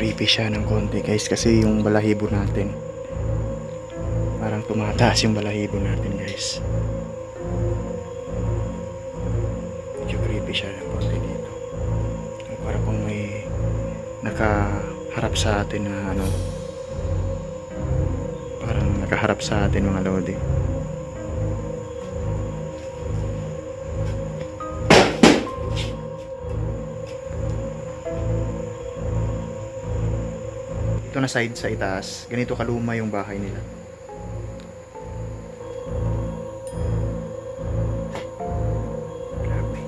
creepy siya ng konti guys, kasi yung balahibo natin parang tumataas yung balahibo natin guys. Medyo creepy siya ng konti dito. Parang kung may nakaharap sa atin na ano, parang nakaharap sa atin mga lodi. Ito na side sa itaas, ganito kaluma yung bahay nila. Grabe.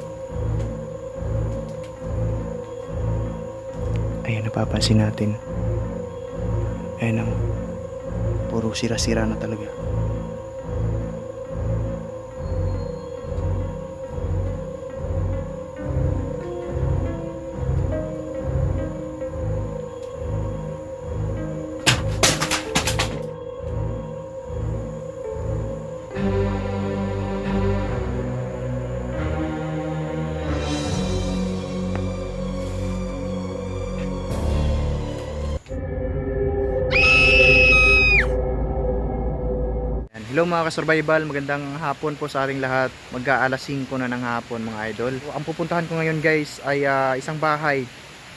Ayan, napapansin natin. Ayan, puro sira-sira na talaga. Hello mga ka-survival, magandang hapon po sa ating lahat. Mag-aalas 5 na ng hapon mga idol. Ang pupuntahan ko ngayon guys ay isang bahay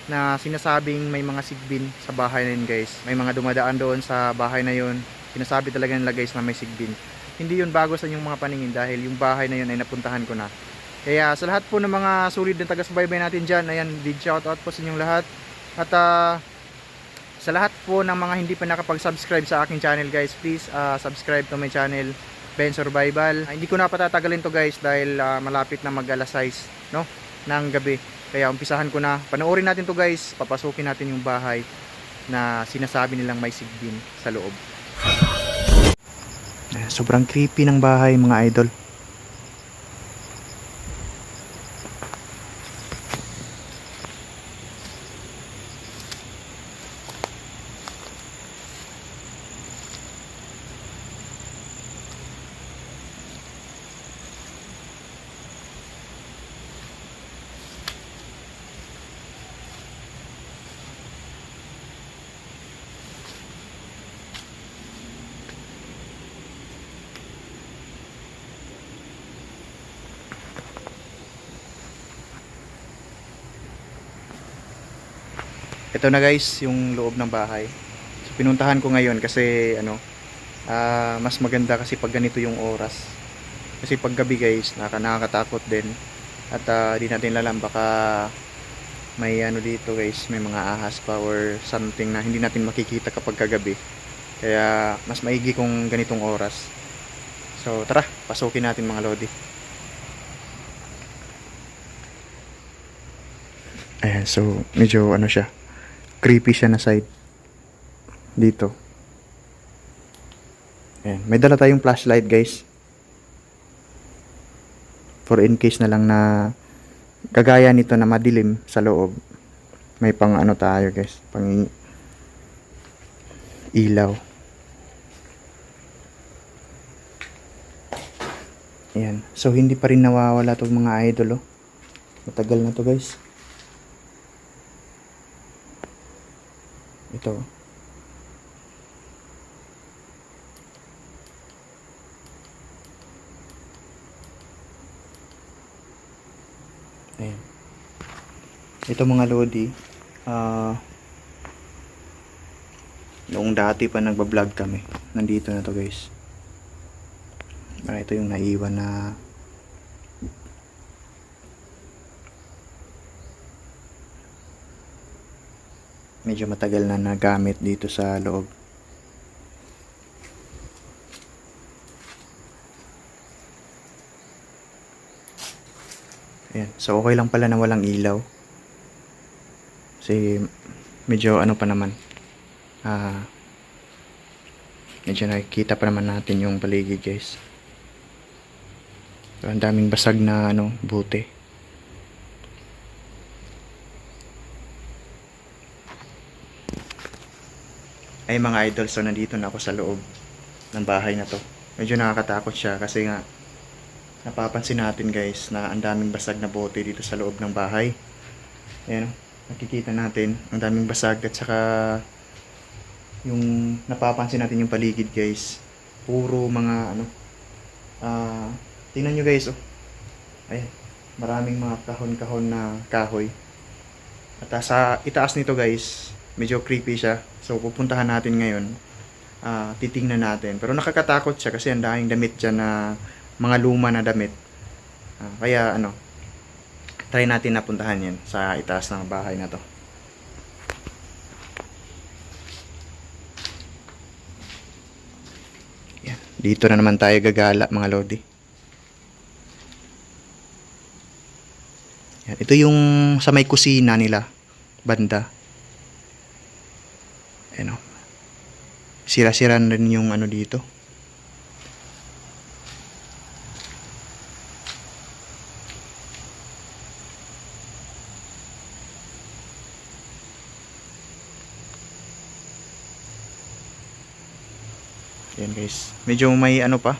na sinasabing may mga sigbin sa bahay na yun guys. May mga dumadaan doon sa bahay na yun. Sinasabi talaga nila guys na may sigbin. Hindi yun bago sa inyong mga paningin dahil yung bahay na yun ay napuntahan ko na. Kaya sa lahat po ng mga solid na taga-subaybay natin dyan, ayan, big shoutout po sa inyong lahat. At sa lahat po ng mga hindi pa nakapag-subscribe sa aking channel guys, please subscribe to my channel, Ben Survival. Hindi ko na patatagalin to guys dahil malapit na mag-alas 6 no, ng gabi. Kaya umpisahan ko na. Panoorin natin to guys. Papasukin natin yung bahay na sinasabi nilang may sigbin sa loob. Sobrang creepy ng bahay mga idol. Ito na guys, yung loob ng bahay. So, pinuntahan ko ngayon kasi ano, mas maganda kasi pag ganito yung oras. Kasi pag gabi guys, nakakatakot din. At di natin alam, baka may ano dito guys, may mga ahas pa or something na hindi natin makikita kapag kagabi. Kaya mas maigi kung ganitong oras. So tara, pasukin natin mga lodi. Ayan, so medyo ano siya, creepy siya na side dito. Ayan, may dala tayong flashlight guys, for in case na lang na kagaya nito na madilim sa loob, may pang ano tayo guys, pang ilaw. Ayan, so hindi pa rin nawawala itong mga idol oh. Matagal na to guys. Ito. Ayan. Ito mga lodi, noong dati pa nagbablog kami, nandito na to guys. Ito yung naiwan na medyo matagal na nagamit dito sa loob. Ayan. So okay lang pala na walang ilaw. Kasi medyo ano pa naman, medyo nakikita pa naman natin yung paligid guys. So, ang daming basag na ano, buti. Ay mga idol, so nandito na ako sa loob ng bahay na to. Medyo nakakatakot siya kasi nga napapansin natin guys na ang daming basag na bote dito sa loob ng bahay. Ayan. nakikita natin ang daming basag at saka yung napapansin natin yung paligid guys, puro mga ano, tingnan nyo guys, oh, ayan, maraming mga kahon-kahon na kahoy. At sa itaas nito guys, medyo creepy siya, so pupuntahan natin ngayon. Titingnan natin, pero nakakatakot siya kasi ang daming damit dyan na mga luma na damit. Kaya ano, try natin na puntahan yan sa itaas ng bahay na to. Yan. Dito na naman tayo gagala mga lodi. Yan. Ito yung sa may kusina nila banda. Ayan o. Sira-sira na rin yung ano dito. Yan guys, medyo may ano pa,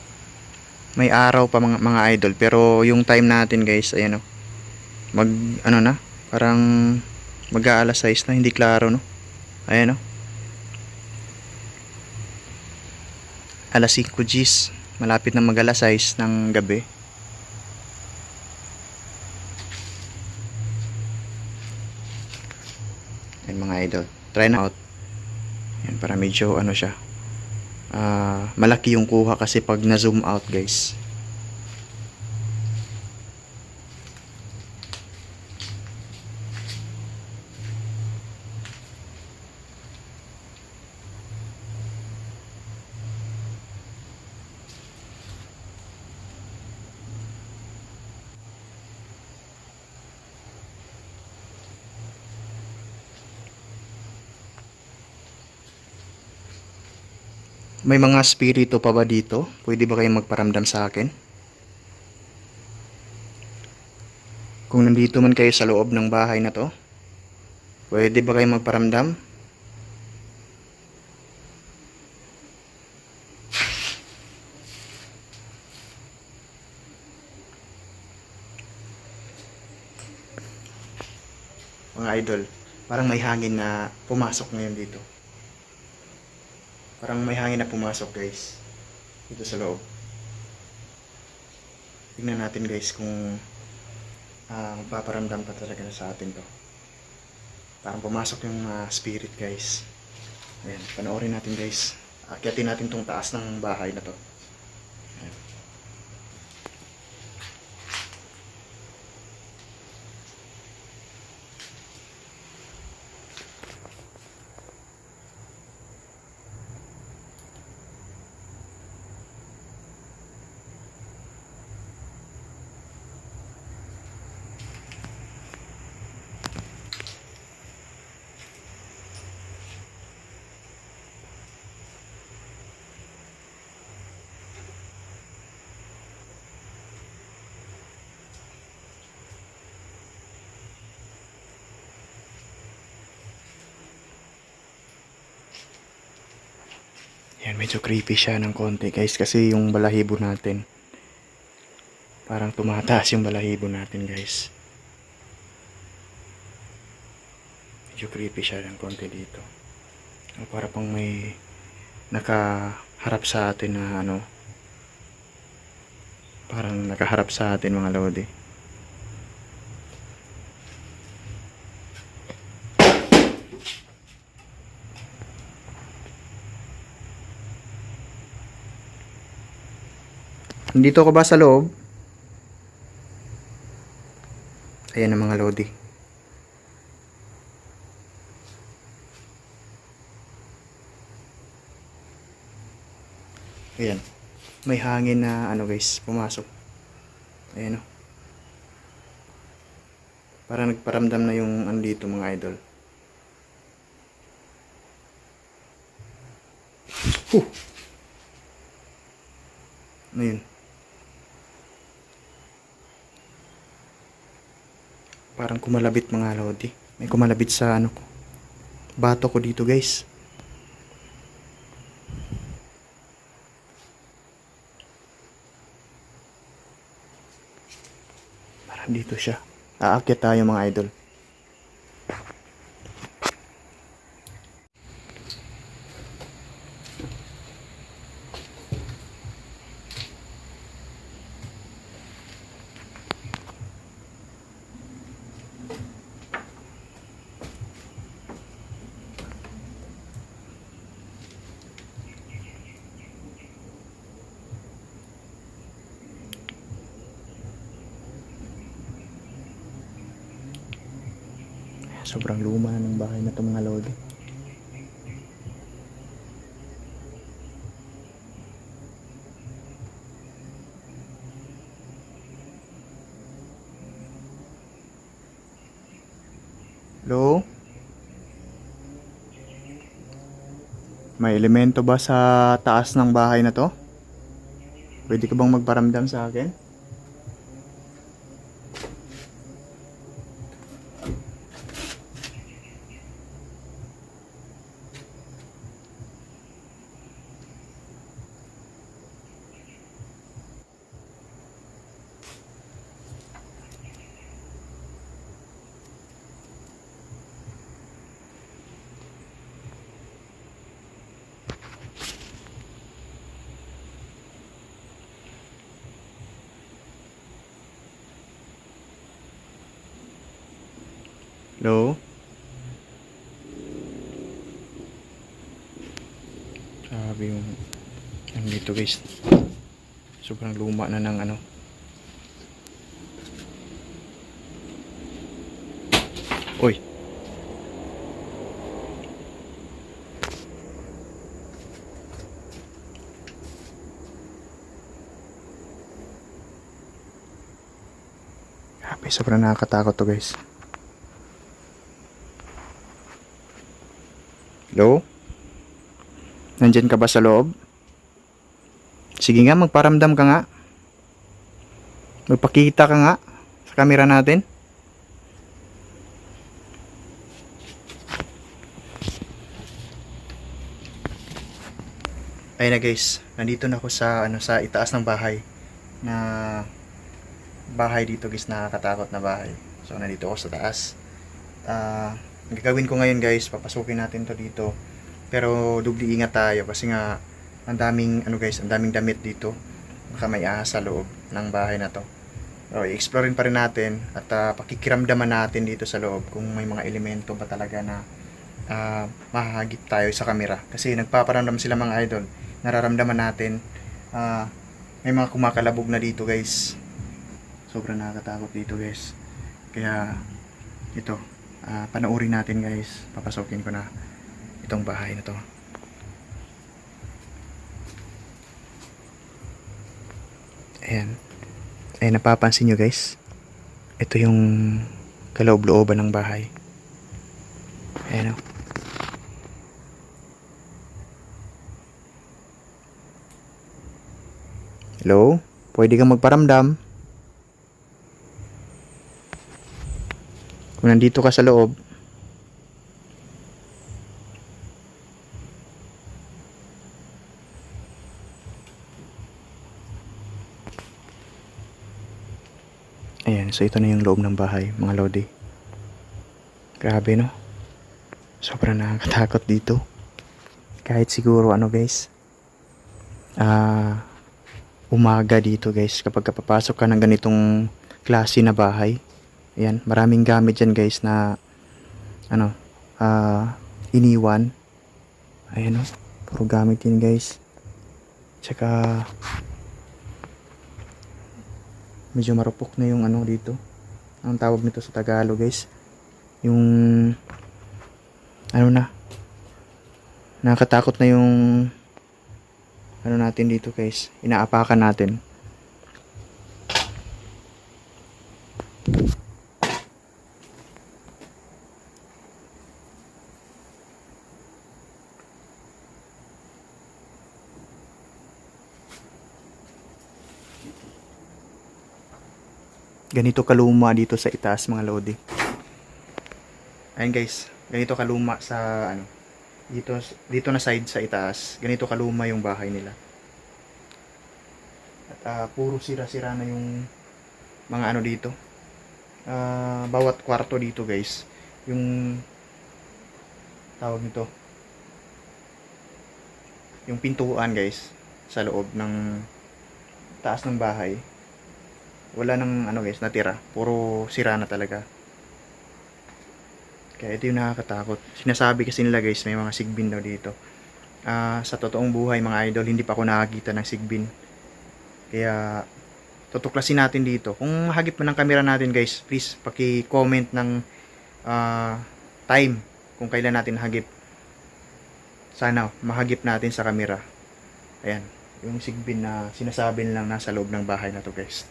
may araw pa mga idol, pero yung time natin guys, ayan o, mag ano na, parang mag-aalas 6 na, hindi klaro no, ayan o, alas 5 Gs, malapit na mag-alas 6 ng gabi. Ayan mga idol, try na out. Ayan, para medyo ano siya, malaki yung kuha kasi pag na zoom out guys. May mga spirito pa ba dito? Pwede ba kayong magparamdam sa akin? Kung nandito man kayo sa loob ng bahay na to, pwede ba kayong magparamdam? Mga idol, parang may hangin na pumasok ngayon dito. Parang may hangin na pumasok guys, dito sa loob. Tingnan natin guys kung magpaparamdam pa talaga sa atin to. Parang pumasok yung spirit guys. Ayan, panoorin natin guys. Akyatin natin tong taas ng bahay na to. Ayan. Yan, medyo creepy siya ng konti guys kasi yung balahibo natin, parang tumataas yung balahibo natin guys. Medyo creepy siya ng konti dito. Para pang may nakaharap sa atin na ano, parang nakaharap sa atin mga lodi. Dito ko ba sa loob? Ayan ang mga lodi. Ayan. May hangin na ano guys, pumasok. Ayan o. Parang nagparamdam na yung ano dito mga idol. Ano yun? Parang kumalabit mga lodi. May kumalabit sa ano ko, bato ko dito guys. Parang dito siya. Aakyat tayo mga idol. Sobrang luma na ng bahay na to mga lodi. Hello? May elemento ba sa taas ng bahay na to? Pwede ka bang magparamdam sa akin? Hello? Grabe yung dito guys. Sobrang luma na ng ano. Uy. Grabe, sobrang nakakatakot to guys. Hello? Nandyan ka ba sa loob? Sige nga, magparamdam ka nga. Magpakita ka nga sa camera natin. Ayun na guys, nandito na ako sa sa itaas ng bahay. Na bahay dito guys, nakakatakot na bahay. So nandito ako sa taas. Ang gagawin ko ngayon guys, papasukin natin to dito. Pero dubli ingat tayo kasi nga ang daming guys, ang daming damit dito. Baka may ahas sa loob ng bahay na to. So i-explore pa rin natin at pakikiramdaman natin dito sa loob kung may mga elemento ba talaga na mahahagip tayo sa camera. Kasi nagpaparamdam sila mga idol. Nararamdaman natin may mga kumakalabog na dito guys. Sobrang nakakatakot dito guys. Kaya ito, panoorin natin guys. Papasukin ko na itong bahay na to. Ayan. Ayan, napapansin nyo guys. Ito yung kaloob-looban ng bahay. Ayan o. Hello? Pwede kang magparamdam. Kung nandito ka sa loob. Ayan, so ito na yung loob ng bahay, mga lodi. Grabe no? Sobrang nakakatakot dito. Kahit siguro guys. Umaga dito guys, kapag papasok ka ng ganitong klase na bahay. Ayan, maraming gamit dyan guys na iniwan. Ayan o, puro gamit yun guys. Tsaka medyo marupok na yung dito. Ang tawag nito sa Tagalog guys, yung nakakatakot na yung natin dito guys, inaapakan natin. Ganito kaluma dito sa itaas mga lodi. Ayun guys, ganito kaluma sa dito na side sa itaas. Ganito kaluma yung bahay nila. At puro sira-sira na yung mga dito. Bawat kwarto dito guys, yung tawag nito, yung pintuan guys sa loob ng taas ng bahay, wala nang guys natira, puro sira na talaga. Kaya ito yung nakakatakot. Sinasabi kasi nila guys, may mga sigbin daw dito. Sa totoong buhay mga idol, hindi pa ako nakakita ng sigbin. Kaya tutuklasin natin dito. Kung hagip mo ng camera natin guys, please paki-comment ng time kung kailan natin hagip. Sana mahagip natin sa camera. Ayan, yung sigbin na sinasabi nilang nasa loob ng bahay na to guys.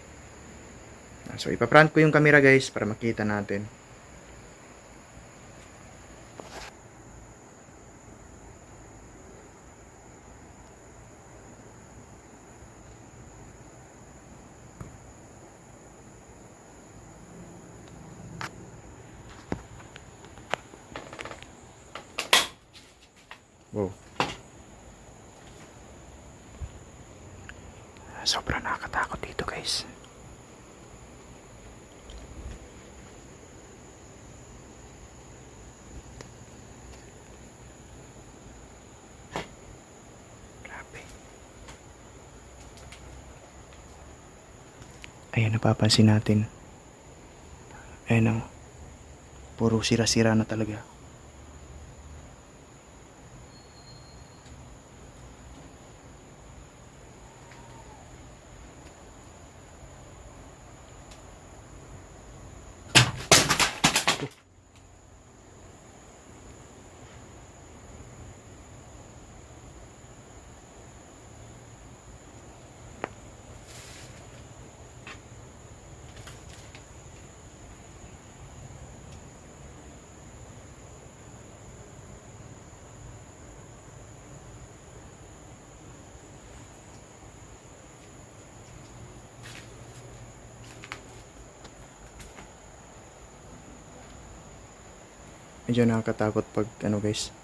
So ipa-front ko yung camera guys para makita natin. Wow. Sobrang nakakatakot dito guys. Grabe. Ayan, napapansin natin. Ayan o. Puro sira-sira na talaga. Medyo nakakatakot pag ano guys.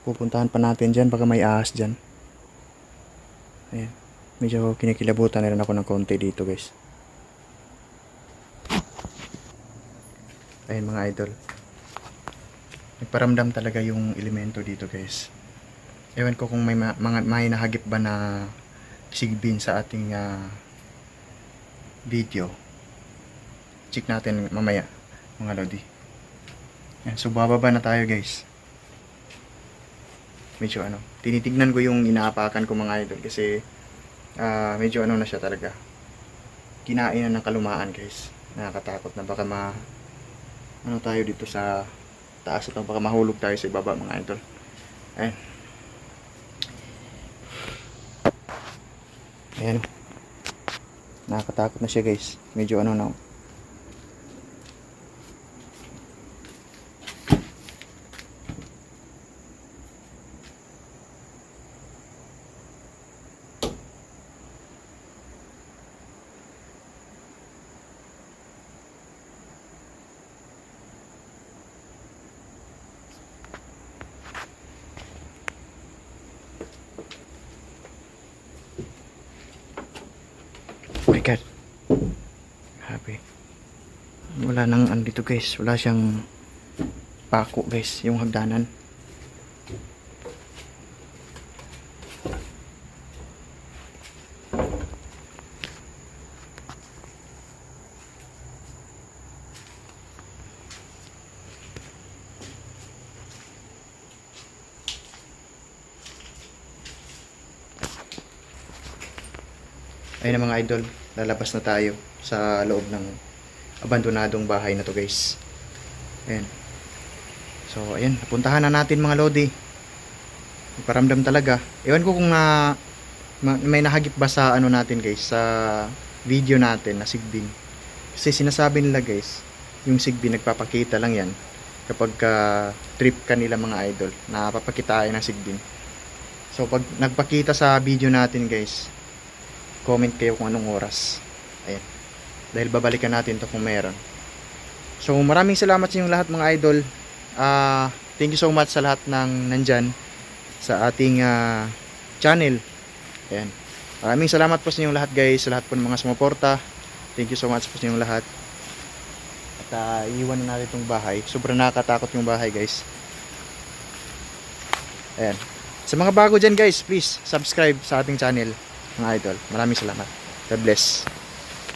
Pupuntahan pa natin dyan, baka may ahas dyan. Ayan. Medyo kinikilabutan na rin ako ng konti dito guys. Ayan mga idol. Nagparamdam talaga yung elemento dito guys. Ewan ko kung may nahagip ba na sigbin sa ating video. Check natin mamaya mga lodi. Yan, so bababa na tayo guys. Medyo tinitignan ko yung inaapakan ko mga idol kasi medyo na siya talaga. Kinain na ng kalumaan guys. Nakakatakot na baka tayo dito sa taas at baka mahulog tayo sa ibaba mga idol. Ayan. Ayan. Nakakatakot na siya guys. Medyo na. Oh my god. Happy. Wala nang andito guys. Wala siyang pako guys. Yung hagdanan. Ayun na mga idol, lalabas na tayo sa loob ng abandonadong bahay na to guys. Ayan. So ayan, napuntahan na natin mga lodi. Paramdam talaga. Ewan ko kung may nahagip ba sa natin guys, sa video natin na sigbin. Kasi sinasabi nila guys, yung sigbin nagpapakita lang yan kapag trip kanila mga idol, napapakitain ng sigbin. So pag nagpakita sa video natin guys, comment kayo kung anong oras. Ayan. Dahil babalikan natin to kung meron. So maraming salamat sa inyong lahat mga idol. Thank you so much sa lahat ng nandyan sa ating channel. Ayan. Maraming salamat po sa inyong lahat guys, sa lahat po ng mga sumuporta. Thank you so much po sa inyong lahat. At iiwan na natin itong bahay. Sobrang nakakatakot yung bahay guys. Ayan. Sa mga bago dyan guys, please subscribe sa ating channel mga idol. Maraming salamat. God bless.